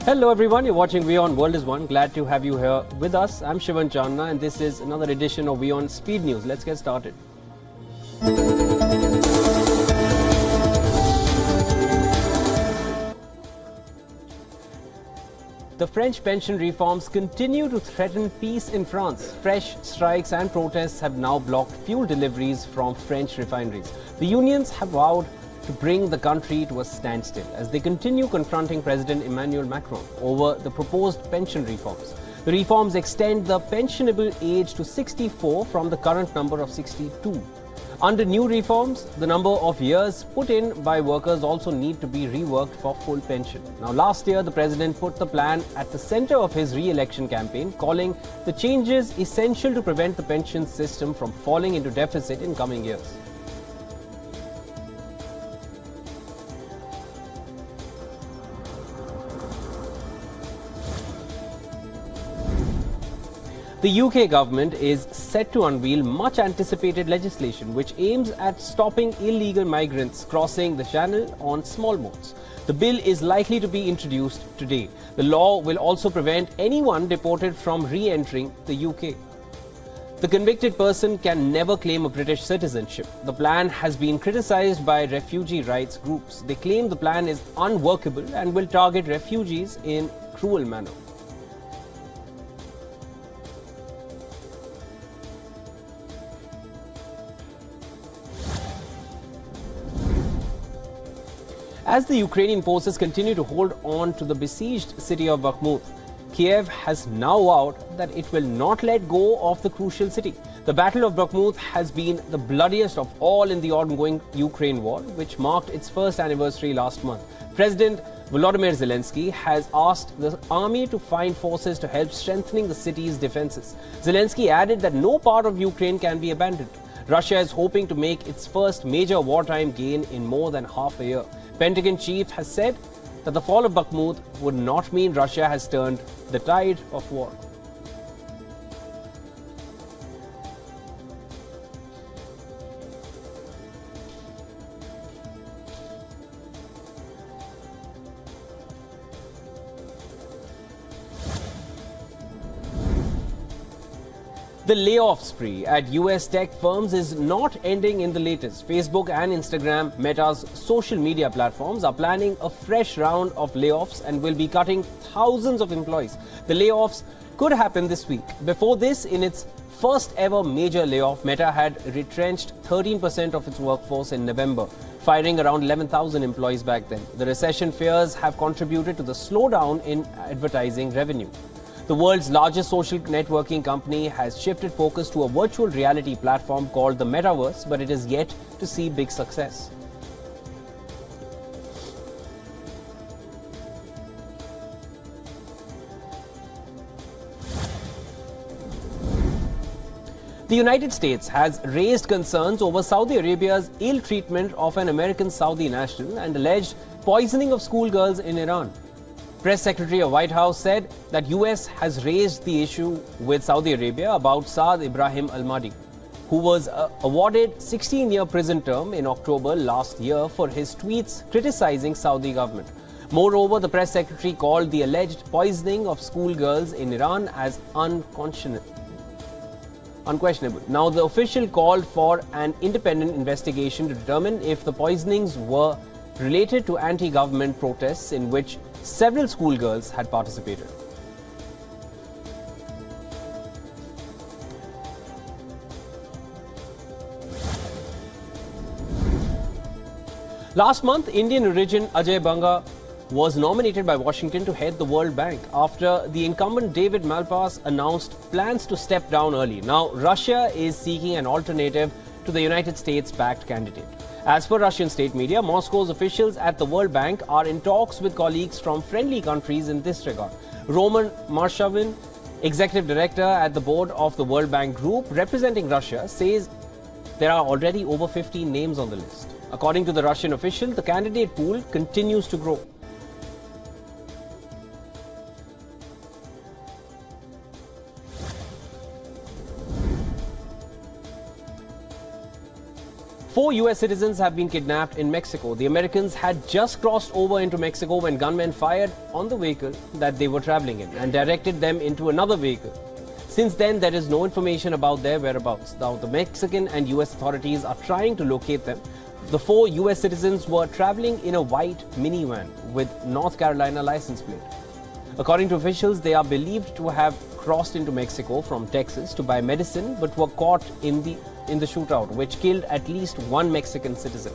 Hello everyone, you're watching WION World is One. Glad to have you here with us. I'm Shivan Chandna and this is another edition of WION Speed News. Let's get started. The French pension reforms continue to threaten peace in France. Fresh strikes and protests have now blocked fuel deliveries from French refineries. The unions have vowed to bring the country to a standstill as they continue confronting President Emmanuel Macron over the proposed pension reforms. The reforms extend the pensionable age to 64 from the current number of 62. Under new reforms, the number of years put in by workers also need to be reworked for full pension. Now, last year, the president put the plan at the center of his re-election campaign, calling the changes essential to prevent the pension system from falling into deficit in coming years. The UK government is set to unveil much anticipated legislation which aims at stopping illegal migrants crossing the channel on small boats. The bill is likely to be introduced today. The law will also prevent anyone deported from re-entering the UK. The convicted person can never claim a British citizenship. The plan has been criticised by refugee rights groups. They claim the plan is unworkable and will target refugees in a cruel manner. As the Ukrainian forces continue to hold on to the besieged city of Bakhmut, Kiev has now vowed that it will not let go of the crucial city. The Battle of Bakhmut has been the bloodiest of all in the ongoing Ukraine war, which marked its first anniversary last month. President Volodymyr Zelensky has asked the army to find forces to help strengthening the city's defenses. Zelensky added that no part of Ukraine can be abandoned. Russia is hoping to make its first major wartime gain in more than half a year. Pentagon chief has said that the fall of Bakhmut would not mean Russia has turned the tide of war. The layoff spree at US tech firms is not ending in the latest. Facebook and Instagram, Meta's social media platforms, are planning a fresh round of layoffs and will be cutting thousands of employees. The layoffs could happen this week. Before this, in its first ever major layoff, Meta had retrenched 13% of its workforce in November, firing around 11,000 employees back then. The recession fears have contributed to the slowdown in advertising revenue. The world's largest social networking company has shifted focus to a virtual reality platform called the Metaverse, but it is yet to see big success. The United States has raised concerns over Saudi Arabia's ill treatment of an American Saudi national and alleged poisoning of schoolgirls in Iran. Press Secretary of White House said that US has raised the issue with Saudi Arabia about Saad Ibrahim Al-Mahdi, who was awarded 16-year prison term in October last year for his tweets criticizing Saudi government. Moreover, the press secretary called the alleged poisoning of schoolgirls in Iran as unquestionable. Now, the official called for an independent investigation to determine if the poisonings were related to anti-government protests in which several schoolgirls had participated. Last month, Indian origin Ajay Banga was nominated by Washington to head the World Bank after the incumbent David Malpass announced plans to step down early. Now, Russia is seeking an alternative to the United States-backed candidate. As per Russian state media, Moscow's officials at the World Bank are in talks with colleagues from friendly countries in this regard. Roman Marshavin, executive director at the board of the World Bank Group representing Russia, says there are already over 15 names on the list. According to the Russian official, the candidate pool continues to grow. 4 US citizens have been kidnapped in Mexico. The Americans had just crossed over into Mexico when gunmen fired on the vehicle that they were traveling in and directed them into another vehicle. Since then, there is no information about their whereabouts. Now, the Mexican and US authorities are trying to locate them. The 4 US citizens were traveling in a white minivan with North Carolina license plate. According to officials, they are believed to have crossed into Mexico from Texas to buy medicine, but were caught in the shootout, which killed at least 1 Mexican citizen.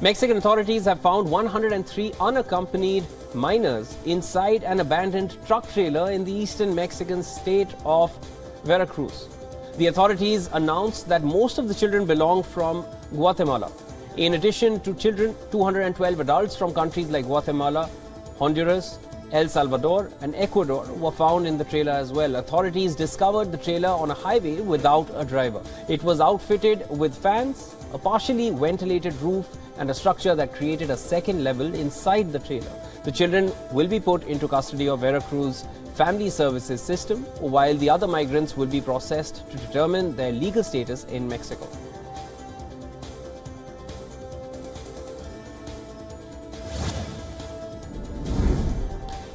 Mexican authorities have found 103 unaccompanied minors inside an abandoned truck trailer in the eastern Mexican state of Veracruz. The authorities announced that most of the children belong from Guatemala. In addition to children, 212 adults from countries like Guatemala, Honduras, El Salvador and Ecuador were found in the trailer as well. Authorities discovered the trailer on a highway without a driver. It was outfitted with fans, a partially ventilated roof and a structure that created a second level inside the trailer. The children will be put into custody of Veracruz Family Services System, while the other migrants will be processed to determine their legal status in Mexico.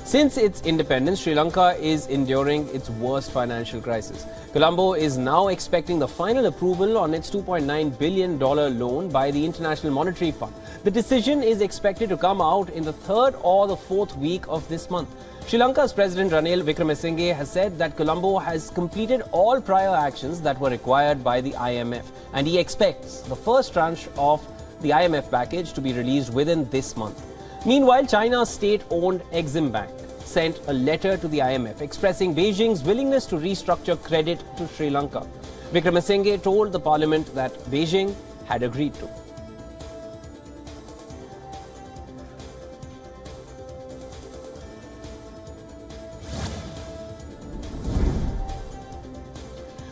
Since its independence, Sri Lanka is enduring its worst financial crisis. Colombo is now expecting the final approval on its $2.9 billion loan by the International Monetary Fund. The decision is expected to come out in the 3rd or the 4th week of this month. Sri Lanka's President Ranil Wickremesinghe has said that Colombo has completed all prior actions that were required by the IMF, and he expects the first tranche of the IMF package to be released within this month. Meanwhile, China's state-owned Exim Bank sent a letter to the IMF expressing Beijing's willingness to restructure credit to Sri Lanka. Wickremesinghe told the parliament that Beijing had agreed to.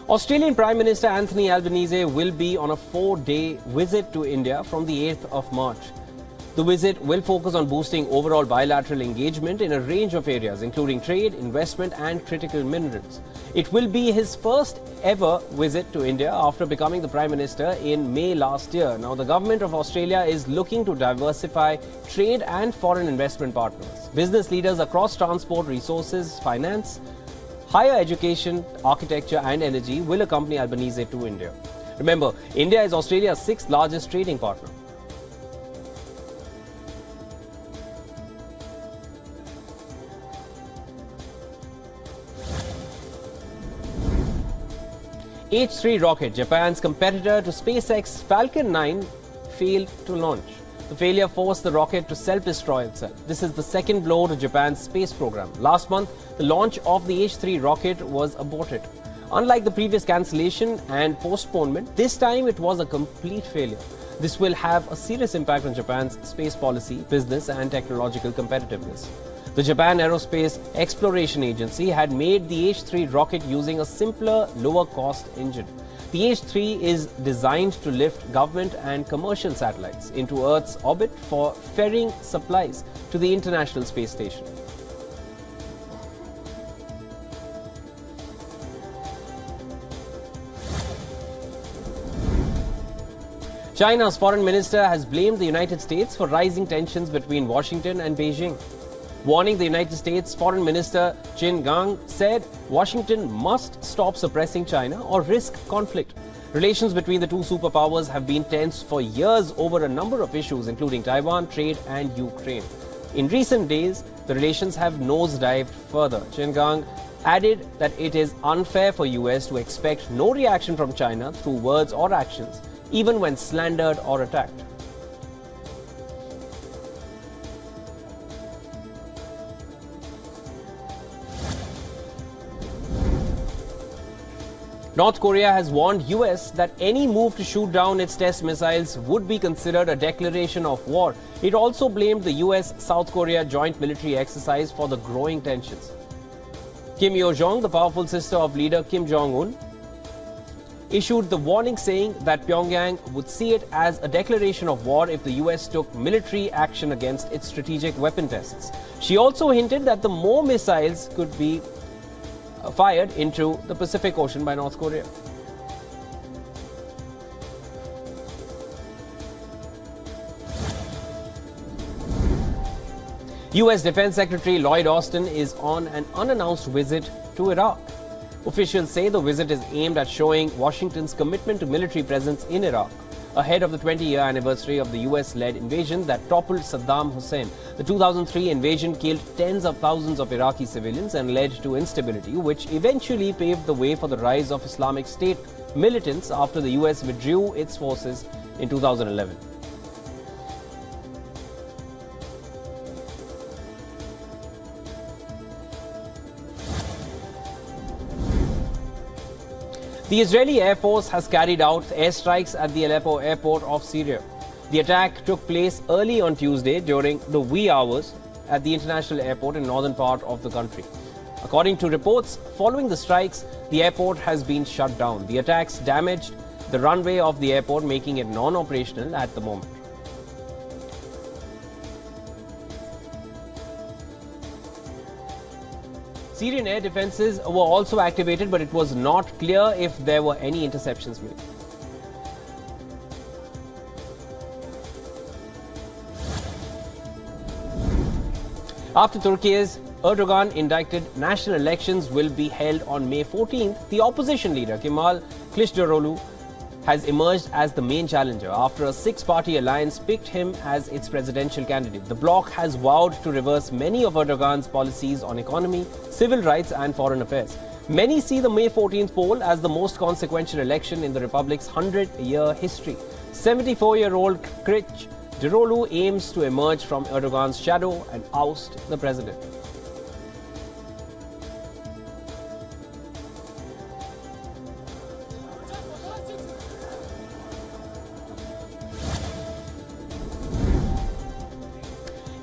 Australian Prime Minister Anthony Albanese will be on a 4-day visit to India from the 8th of March. The visit will focus on boosting overall bilateral engagement in a range of areas, including trade, investment and critical minerals. It will be his first ever visit to India after becoming the Prime Minister in May last year. Now, the government of Australia is looking to diversify trade and foreign investment partners. Business leaders across transport, resources, finance, higher education, architecture and energy will accompany Albanese to India. Remember, India is Australia's 6th largest trading partner. H3 rocket, Japan's competitor to SpaceX Falcon 9, failed to launch. The failure forced the rocket to self-destroy itself. This is the second blow to Japan's space program. Last month, the launch of the H3 rocket was aborted. Unlike the previous cancellation and postponement, this time it was a complete failure. This will have a serious impact on Japan's space policy, business and technological competitiveness. The Japan Aerospace Exploration Agency had made the H3 rocket using a simpler, lower-cost engine. The H3 is designed to lift government and commercial satellites into Earth's orbit for ferrying supplies to the International Space Station. China's foreign minister has blamed the United States for rising tensions between Washington and Beijing. Warning, the United States Foreign Minister Qin Gang said Washington must stop suppressing China or risk conflict. Relations between the two superpowers have been tense for years over a number of issues, including Taiwan, trade and Ukraine. In recent days, the relations have nosedived further. Qin Gang added that it is unfair for US to expect no reaction from China through words or actions, even when slandered or attacked. North Korea has warned US that any move to shoot down its test missiles would be considered a declaration of war. It also blamed the US-South Korea joint military exercise for the growing tensions. Kim Yo-jong, the powerful sister of leader Kim Jong-un, issued the warning saying that Pyongyang would see it as a declaration of war if the US took military action against its strategic weapon tests. She also hinted that the more missiles could be fired into the Pacific Ocean by North Korea. US Defense Secretary Lloyd Austin is on an unannounced visit to Iraq. Officials say the visit is aimed at showing Washington's commitment to military presence in Iraq, ahead of the 20-year anniversary of the US-led invasion that toppled Saddam Hussein. The 2003 invasion killed tens of thousands of Iraqi civilians and led to instability, which eventually paved the way for the rise of Islamic State militants after the US withdrew its forces in 2011. The Israeli Air Force has carried out airstrikes at the Aleppo airport of Syria. The attack took place early on Tuesday during the wee hours at the international airport in northern part of the country. According to reports, following the strikes, the airport has been shut down. The attacks damaged the runway of the airport, making it non-operational at the moment. Syrian air defences were also activated, but it was not clear if there were any interceptions made. After Turkey's Erdogan indicted, national elections will be held on May 14th. The opposition leader Kemal Kılıçdaroğlu has emerged as the main challenger after a six-party alliance picked him as its presidential candidate. The bloc has vowed to reverse many of Erdogan's policies on economy, civil rights and foreign affairs. Many see the May 14th poll as the most consequential election in the republic's 100-year history. 74-year-old Kılıçdaroğlu aims to emerge from Erdogan's shadow and oust the president.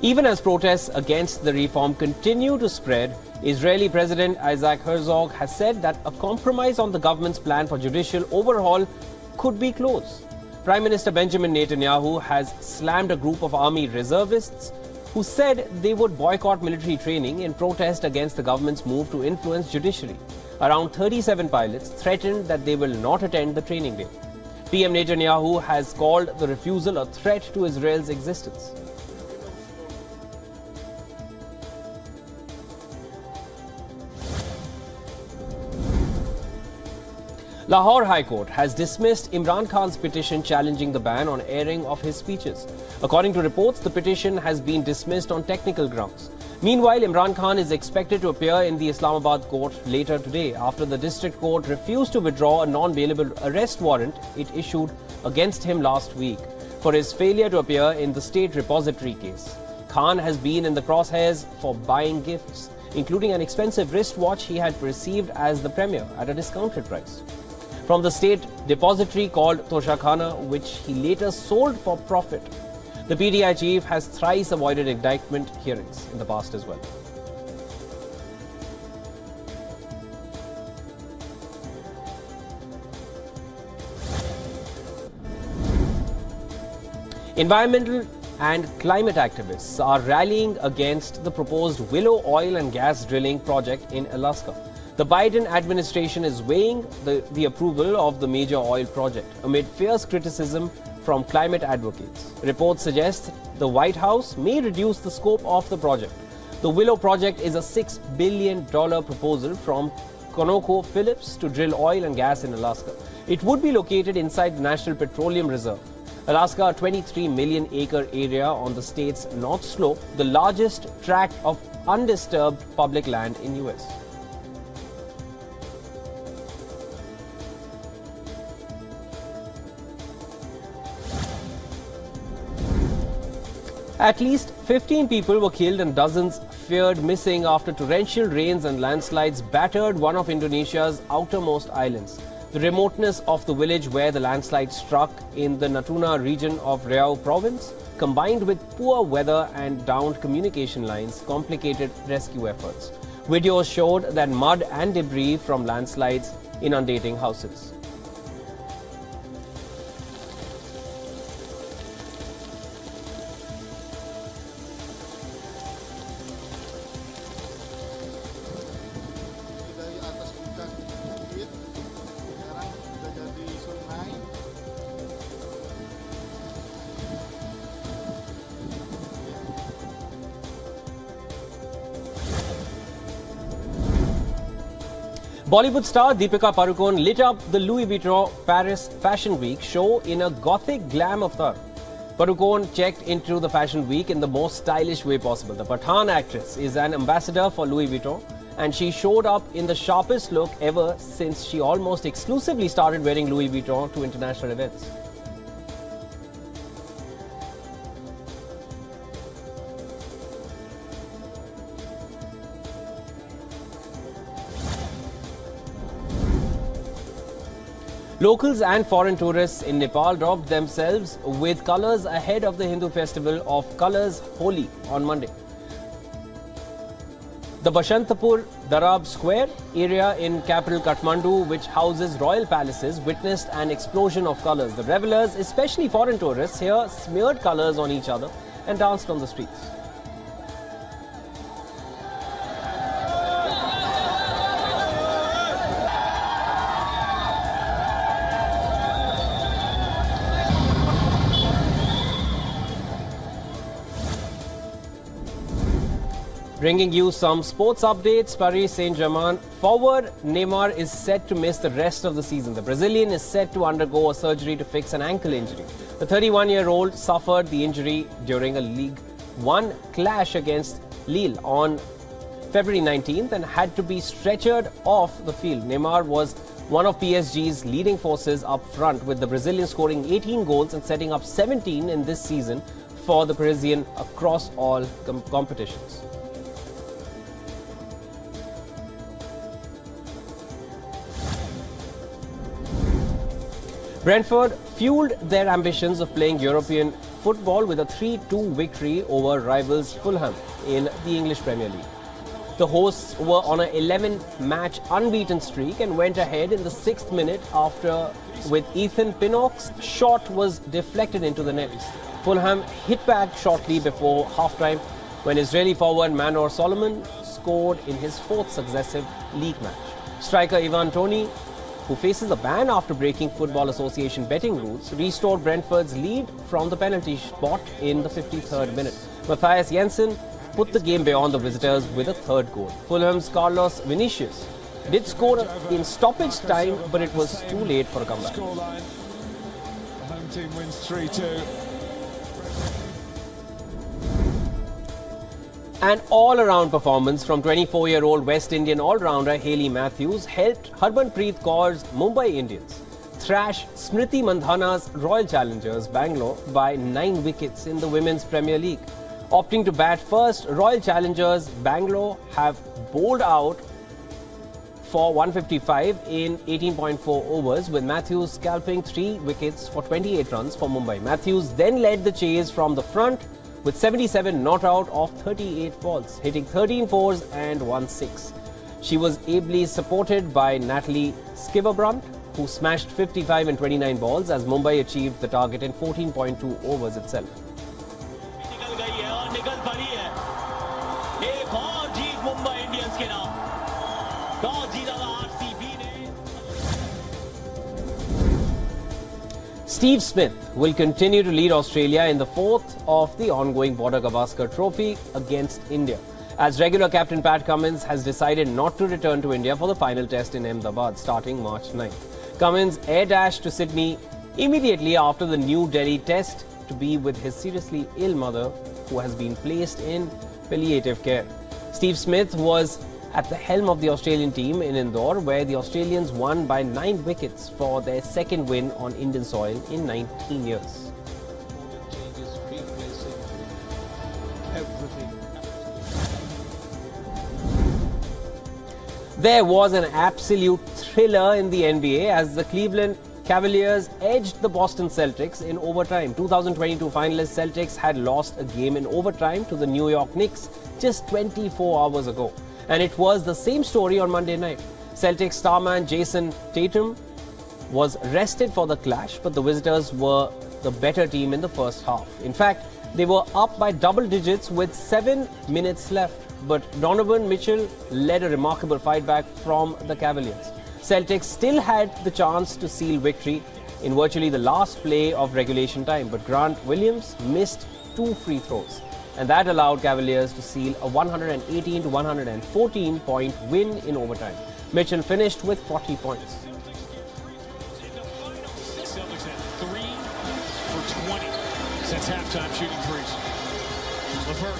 Even as protests against the reform continue to spread, Israeli President Isaac Herzog has said that a compromise on the government's plan for judicial overhaul could be close. Prime Minister Benjamin Netanyahu has slammed a group of army reservists who said they would boycott military training in protest against the government's move to influence judiciary. Around 37 pilots threatened that they will not attend the training day. PM Netanyahu has called the refusal a threat to Israel's existence. Lahore High Court has dismissed Imran Khan's petition challenging the ban on airing of his speeches. According to reports, the petition has been dismissed on technical grounds. Meanwhile, Imran Khan is expected to appear in the Islamabad court later today after the district court refused to withdraw a non-bailable arrest warrant it issued against him last week for his failure to appear in the state repository case. Khan has been in the crosshairs for buying gifts, including an expensive wristwatch he had received as the premier at a discounted price from the state depository called Toshakhana, which he later sold for profit. The PTI chief has thrice avoided indictment hearings in the past as well. Environmental and climate activists are rallying against the proposed Willow oil and gas drilling project in Alaska. The Biden administration is weighing the approval of the major oil project amid fierce criticism from climate advocates. Reports suggest the White House may reduce the scope of the project. The Willow project is a $6 billion proposal from ConocoPhillips to drill oil and gas in Alaska. It would be located inside the National Petroleum Reserve. Alaska, a 23 million acre area on the state's North Slope, the largest tract of undisturbed public land in US. At least 15 people were killed and dozens feared missing after torrential rains and landslides battered one of Indonesia's outermost islands. The remoteness of the village where the landslide struck in the Natuna region of Riau province, combined with poor weather and downed communication lines, complicated rescue efforts. Videos showed that mud and debris from landslides inundating houses. Bollywood star Deepika Padukone lit up the Louis Vuitton Paris Fashion Week show in a gothic glam avatar. Padukone checked into the Fashion Week in the most stylish way possible. The Pathan actress is an ambassador for Louis Vuitton, and she showed up in the sharpest look ever since she almost exclusively started wearing Louis Vuitton to international events. Locals and foreign tourists in Nepal daubed themselves with colours ahead of the Hindu festival of Colours Holi on Monday. The Bashantapur Darab Square area in capital Kathmandu, which houses royal palaces, witnessed an explosion of colours. The revellers, especially foreign tourists here, smeared colours on each other and danced on the streets. Bringing you some sports updates, Paris Saint-Germain forward Neymar is set to miss the rest of the season. The Brazilian is set to undergo a surgery to fix an ankle injury. The 31-year-old suffered the injury during a League One clash against Lille on February 19th and had to be stretchered off the field. Neymar was one of PSG's leading forces up front, with the Brazilian scoring 18 goals and setting up 17 in this season for the Parisian across all competitions. Brentford fueled their ambitions of playing European football with a 3-2 victory over rivals Fulham in the English Premier League. The hosts were on an 11-match unbeaten streak and went ahead in the 6th minute after, with Ethan Pinnock's shot was deflected into the net. Fulham hit back shortly before half-time when Israeli forward Manor Solomon scored in his 4th successive league match. Striker Ivan Toney, who faces a ban after breaking Football Association betting rules, restored Brentford's lead from the penalty spot in the 53rd minute. Matthias Jensen put the game beyond the visitors with a 3rd goal. Fulham's Carlos Vinicius did score in stoppage time, but it was too late for a comeback. Scoreline. The home team wins 3-2. An all-around performance from 24-year-old West Indian all-rounder Hayley Matthews helped Harmanpreet Kaur's Mumbai Indians thrash Smriti Mandhana's Royal Challengers Bangalore by 9 wickets in the Women's Premier League. Opting to bat first, Royal Challengers Bangalore have bowled out for 155 in 18.4 overs, with Matthews scalping 3 wickets for 28 runs for Mumbai. Matthews then led the chase from the front with 77 not out of 38 balls, hitting 13 fours and 1 6. She was ably supported by Natalie Skiverbrunt, who smashed 55 and 29 balls as Mumbai achieved the target in 14.2 overs itself. Steve Smith will continue to lead Australia in the 4th of the ongoing Border Gavaskar Trophy against India, as regular captain Pat Cummins has decided not to return to India for the final test in Ahmedabad starting March 9th. Cummins air dashed to Sydney immediately after the New Delhi test to be with his seriously ill mother, who has been placed in palliative care. Steve Smith was at the helm of the Australian team in Indore, where the Australians won by 9 wickets for their 2nd win on Indian soil in 19 years. There was an absolute thriller in the NBA as the Cleveland Cavaliers edged the Boston Celtics in overtime. 2022 finalists Celtics had lost a game in overtime to the New York Knicks just 24 hours ago. And it was the same story on Monday night. Celtics starman Jason Tatum was rested for the clash, but the visitors were the better team in the first half. In fact, they were up by double digits with 7 minutes left. But Donovan Mitchell led a remarkable fight back from the Cavaliers. Celtics still had the chance to seal victory in virtually the last play of regulation time, but Grant Williams missed 2 free throws. And that allowed Cavaliers to seal a 118 to 114 point win in overtime. Mitchell finished with 40 points. Celtics at 3 for 20 since halftime shooting threes. LeVert,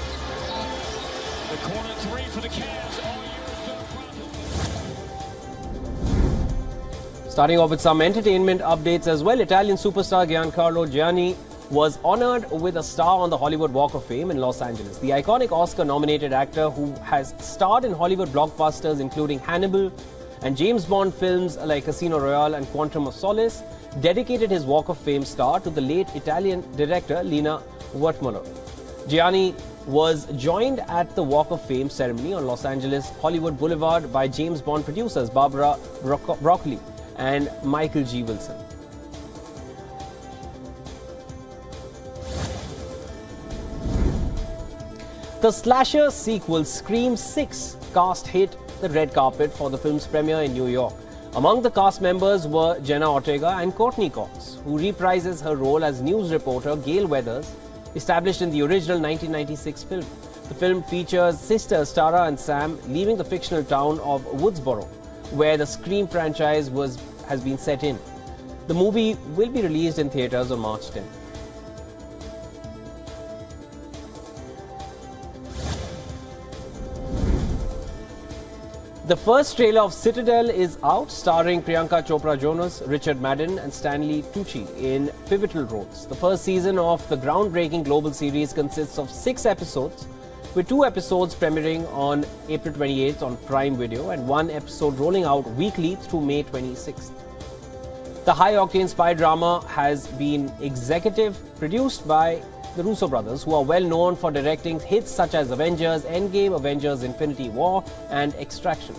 the corner 3 for the Cavs. All year. Starting off with some entertainment updates as well, Italian superstar Giancarlo Gianni was honored with a star on the Hollywood Walk of Fame in Los Angeles. The iconic Oscar-nominated actor, who has starred in Hollywood blockbusters including Hannibal and James Bond films like Casino Royale and Quantum of Solace, dedicated his Walk of Fame star to the late Italian director Lina Wertmuller. Gianni was joined at the Walk of Fame ceremony on Los Angeles Hollywood Boulevard by James Bond producers Barbara Broccoli and Michael G. Wilson. The slasher sequel Scream 6 cast hit the red carpet for the film's premiere in New York. Among the cast members were Jenna Ortega and Courtney Cox, who reprises her role as news reporter Gail Weathers, established in the original 1996 film. The film features sisters Tara and Sam leaving the fictional town of Woodsboro, where the Scream franchise has been set in. The movie will be released in theaters on March 10th. The first trailer of Citadel is out, starring Priyanka Chopra Jonas, Richard Madden and Stanley Tucci in pivotal roles. The first season of the groundbreaking global series consists of 6 episodes, with 2 episodes premiering on April 28th on Prime Video and 1 episode rolling out weekly through May 26th. The high-octane spy drama has been executive produced by the Russo brothers, who are well known for directing hits such as Avengers Endgame, Avengers Infinity War and Extraction.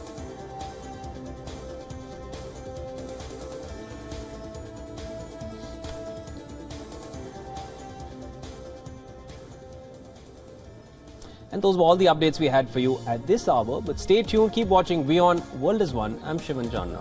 And those were all the updates we had for you at this hour. But stay tuned, keep watching WION World is One. I'm Shivan Janna.